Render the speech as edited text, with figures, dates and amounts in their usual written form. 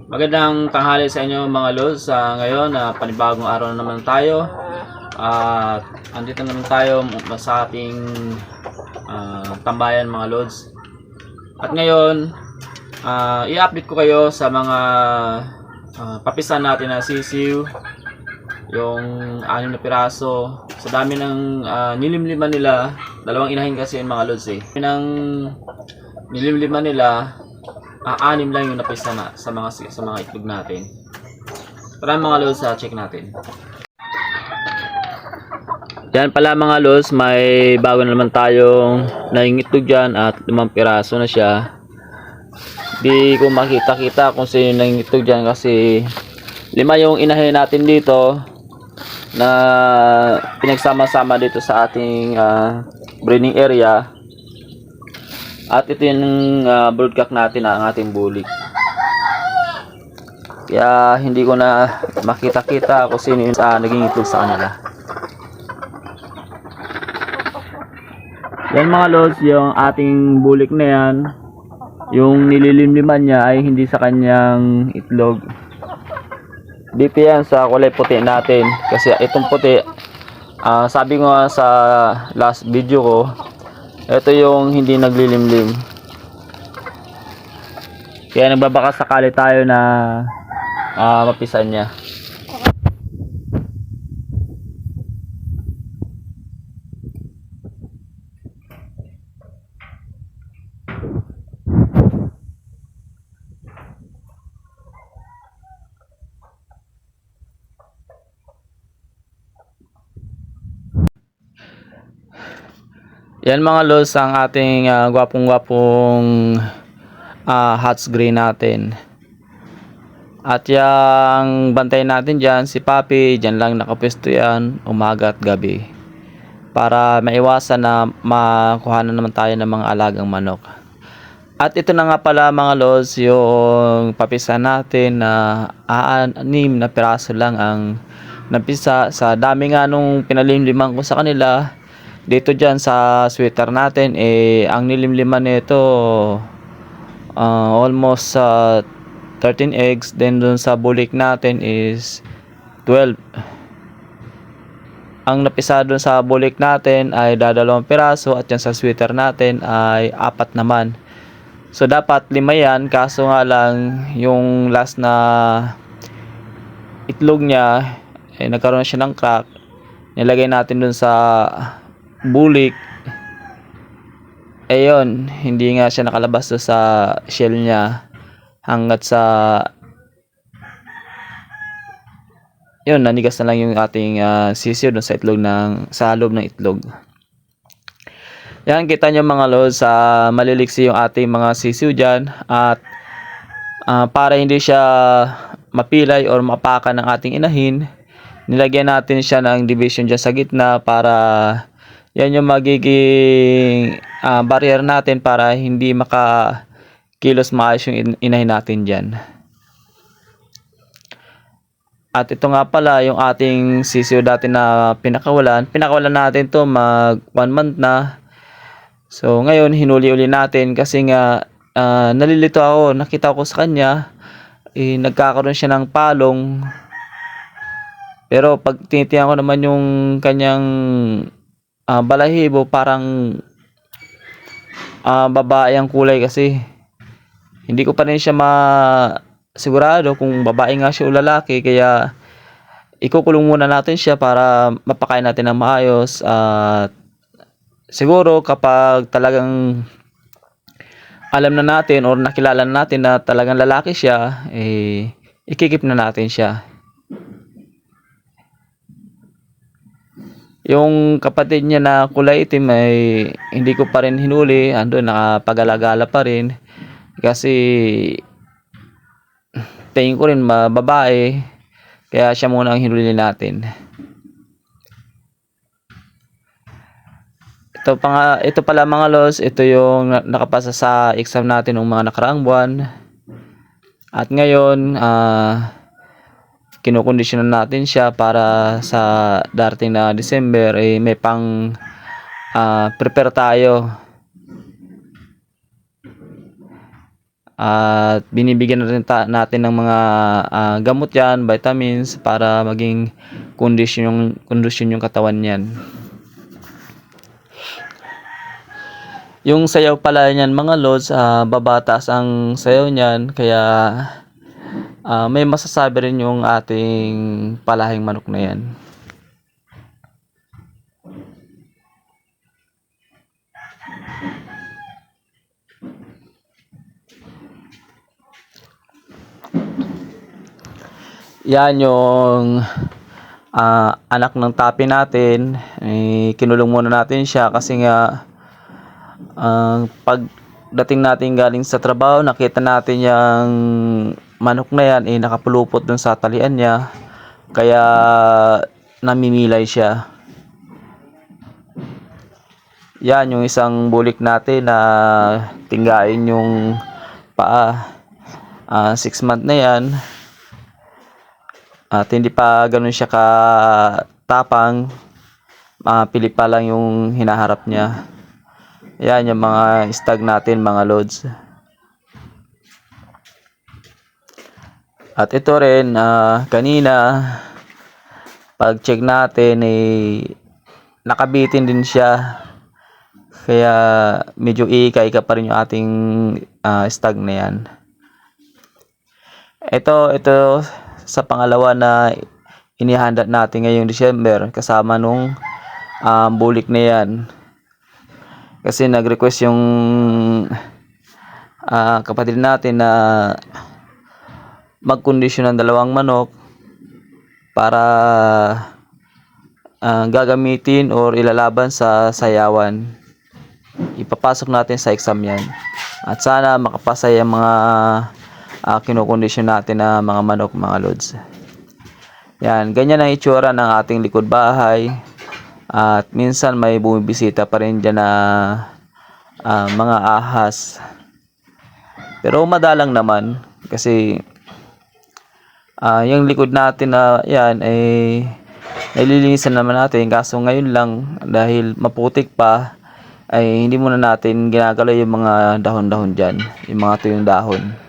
Magandang tanghali sa inyo mga lods. Ngayon, panibagong araw na naman tayo. At andito naman tayo sa ating tambayan mga lods. At ngayon, i-update ko kayo sa mga papisan natin na sisiw. Yung 6 na piraso. Sa dami ng nilimliman nila, dalawang inahin kasi yung mga lods eh. Ng nilimliman nila, 6 lang yung napisa na sa mga itlog natin. Tara mga lods, check natin. Yan pala mga lods, may bago na naman tayong nangingitlog dyan at 5 piraso na siya. Di ko makita kung sino yung nangingitlog dyan kasi 5 yung inahin natin dito na pinagsama-sama dito sa ating breeding area. At ito yung broodcock natin ang ating bulik. Kaya hindi ko na makita kung sino yung naging itlog sa kanila. Yan mga lods, yung ating bulik na yan, yung nililimliman niya ay hindi sa kanyang itlog. Dito yan sa kulay puti natin. Kasi itong puti, sabi ko nga sa last video ko, ito yung hindi naglilimlim. Kaya nagbabaka sakali tayo na mapisan niya. Yan mga lods ang ating gwapong-gwapong Hats Gray natin. At yung bantay natin dyan, si Papi, dyan lang nakapwesto yan, umaga at gabi. Para maiwasan na makuha na naman tayo ng mga alagang manok. At ito na nga pala mga lods, yung papisa natin na 6 na piraso lang ang napisa. Sa dami nga nung pinalimliman ko sa kanila, dito dyan sa sweater natin, ang nilimliman nito almost 13 eggs. Then dun sa bulik natin is 12. Ang napisa dun sa bulik natin ay 2 piraso at yan sa sweater natin ay 4 naman. So dapat 5 yan, kaso nga lang yung last na itlog niya nagkaroon siya ng crack. Nilagay natin dun sa bulik, ayun, hindi nga siya nakalabas sa shell niya hanggat sa yun, nanigas na lang yung ating sisiw dun sa itlog sa loob ng itlog. Yan, kita nyo mga lods, maliliksi yung ating mga sisiw dyan. At para hindi siya mapilay or mapakan ng ating inahin, nilagyan natin siya ng division dyan sa gitna para yan yung magiging barrier natin para hindi makakilos maayos yung inahin natin dyan. At ito nga pala yung ating sisiw dati na pinakawalan natin to mag 1 month na. So ngayon hinuli-uli natin kasi nga nalilito ako, nakita ko sa kanya nagkakaroon siya ng palong. Pero pag tinitiyan ko naman yung kanyang balahibo, parang babae ang kulay kasi. Hindi ko pa rin siya sigurado kung babae nga siya o lalaki, kaya ikukulong muna natin siya para mapakain natin ng maayos. At siguro kapag talagang alam na natin or nakilala na natin na talagang lalaki siya, ikikip na natin siya. Yung kapatid niya na kulay itim ay hindi ko pa rin hinuli, andun nakapag-alagala pa rin kasi tingin ko rin babae, kaya siya muna ang hinuli natin. Ito pala mga lods, ito yung nakapasa sa exam natin ng mga nakaraang buwan. At ngayon kinukondisyonan natin siya para sa darating na December may pang prepare tayo. At binibigyan na rin natin ng mga gamot yan, vitamins, para maging kondisyon yung katawan niyan. Yung sayaw pala niyan mga lods, babatas ang sayaw niyan, kaya may masasabi rin yung ating palahing manok na yan. Yan yung anak ng tapi natin. Kinulong muna natin siya kasi nga pag dating natin galing sa trabaho, nakita natin yung manok na yan nakapulupot dun sa talian niya, kaya namimilay siya. Yan yung isang bulik natin na tinggain yung paa. 6 month na yan. At hindi pa ganun siya katapang, pili pa lang yung hinaharap niya. Yan yung mga stag natin mga lods. At ito rin, kanina pag check natin nakabitin din siya, kaya medyo ika-ika pa rin yung ating stag na yan. Ito sa pangalawa na inihanda natin ngayong December, kasama nung bulik na yan. Kasi nag-request yung kapatid natin na magkondisyon ng 2 manok para gagamitin or ilalaban sa sayawan. Ipapasok natin sa exam yan. At sana makapasa yung mga kinokondisyon natin na mga manok mga lods. Yan, ganyan ang itsura ng ating likod bahay. At minsan may bumibisita pa rin dyan na mga ahas. Pero madalang naman kasi yung likod natin na yan nililinisan naman natin, kaso ngayon lang dahil maputik pa hindi muna natin ginagalaw yung mga dahon-dahon dyan, yung mga tuyong dahon.